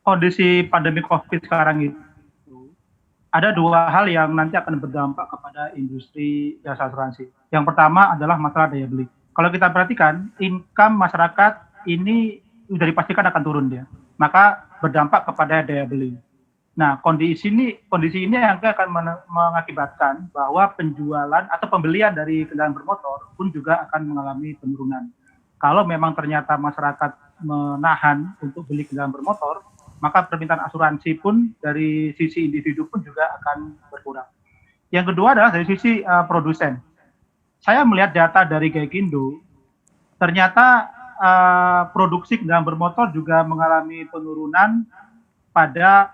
kondisi pandemi COVID sekarang itu, ada dua hal yang nanti akan berdampak kepada industri jasa asuransi. Yang pertama adalah masalah daya beli. Kalau kita perhatikan, income masyarakat ini sudah dipastikan akan turun dia, maka berdampak kepada daya beli. Nah, kondisi ini yang akan mengakibatkan bahwa penjualan atau pembelian dari kendaraan bermotor pun juga akan mengalami penurunan. Kalau memang ternyata masyarakat menahan untuk beli kendaraan bermotor, maka permintaan asuransi pun dari sisi individu pun juga akan berkurang. Yang kedua adalah dari sisi produsen. Saya melihat data dari Gaikindo, ternyata produksi kendaraan bermotor juga mengalami penurunan pada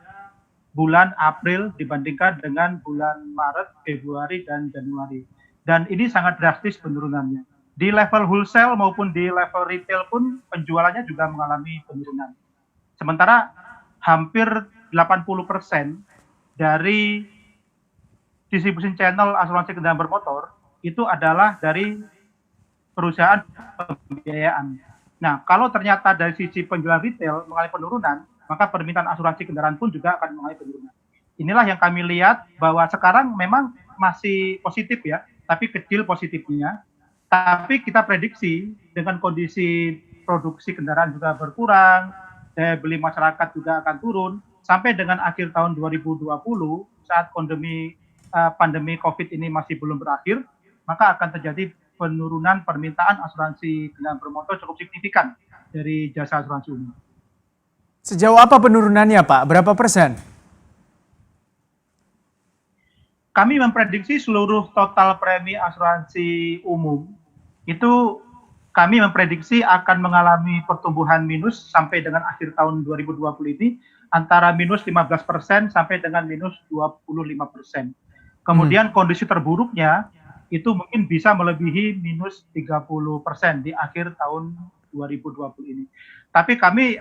bulan April dibandingkan dengan bulan Maret, Februari, dan Januari. Dan ini sangat drastis penurunannya. Di level wholesale maupun di level retail pun penjualannya juga mengalami penurunan. Sementara hampir 80% dari distribution channel asuransi kendaraan bermotor itu adalah dari perusahaan pembiayaan. Nah, kalau ternyata dari sisi penjualan retail mengalami penurunan, maka permintaan asuransi kendaraan pun juga akan mengalami penurunan. Inilah yang kami lihat bahwa sekarang memang masih positif ya, tapi kecil positifnya. Tapi kita prediksi dengan kondisi produksi kendaraan juga berkurang, daya beli masyarakat juga akan turun, sampai dengan akhir tahun 2020 saat pandemi COVID ini masih belum berakhir, maka akan terjadi penurunan permintaan asuransi kendaraan bermotor cukup signifikan dari jasa asuransi umum. Sejauh apa penurunannya, Pak? Berapa persen? Kami memprediksi seluruh total premi asuransi umum itu kami memprediksi akan mengalami pertumbuhan minus sampai dengan akhir tahun 2020 ini antara minus 15% sampai dengan minus 25%. Kemudian kondisi terburuknya itu mungkin bisa melebihi minus 30% di akhir tahun 2020 ini. Tapi kami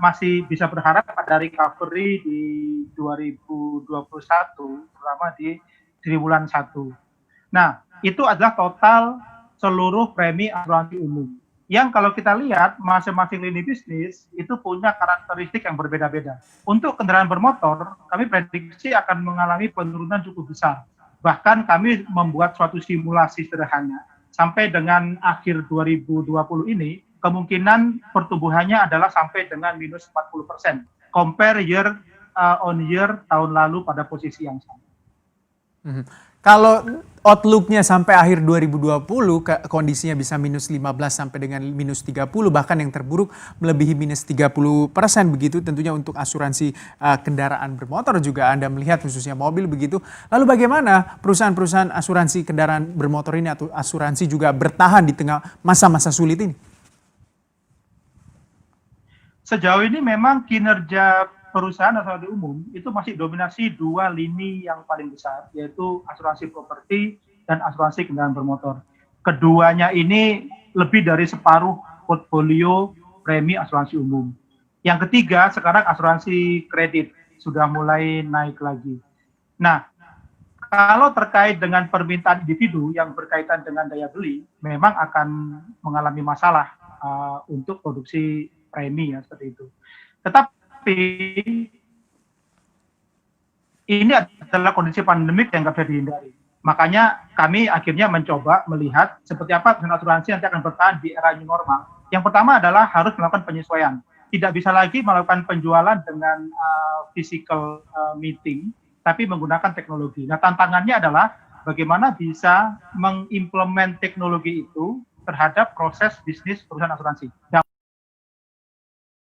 masih bisa berharap ada recovery di 2021, terutama di triwulan 1. Nah, itu adalah total seluruh premi asuransi umum. Yang kalau kita lihat, masing-masing lini bisnis itu punya karakteristik yang berbeda-beda. Untuk kendaraan bermotor, kami prediksi akan mengalami penurunan cukup besar. Bahkan kami membuat suatu simulasi sederhana. Sampai dengan akhir 2020 ini, kemungkinan pertumbuhannya adalah sampai dengan minus 40%. Compare year on year tahun lalu pada posisi yang sama. Kalau outlook-nya sampai akhir 2020 kondisinya bisa minus 15 sampai dengan minus 30, bahkan yang terburuk melebihi minus 30% begitu tentunya untuk asuransi kendaraan bermotor juga Anda melihat khususnya mobil begitu. Lalu bagaimana perusahaan-perusahaan asuransi kendaraan bermotor ini atau asuransi juga bertahan di tengah masa-masa sulit ini? Sejauh ini memang kinerja perusahaan asuransi umum itu masih dominasi dua lini yang paling besar, yaitu asuransi properti dan asuransi kendaraan bermotor. Keduanya ini lebih dari separuh portfolio premi asuransi umum. Yang ketiga sekarang asuransi kredit sudah mulai naik lagi. Nah, kalau terkait dengan permintaan individu yang berkaitan dengan daya beli, memang akan mengalami masalah untuk produksi premi ya seperti itu. Tetapi ini adalah kondisi pandemik yang nggak bisa dihindari. Makanya kami akhirnya mencoba melihat seperti apa asuransi nanti akan bertahan di era new normal. Yang pertama adalah harus melakukan penyesuaian. Tidak bisa lagi melakukan penjualan dengan physical meeting, tapi menggunakan teknologi. Nah, tantangannya adalah bagaimana bisa mengimplement teknologi itu terhadap proses bisnis perusahaan asuransi.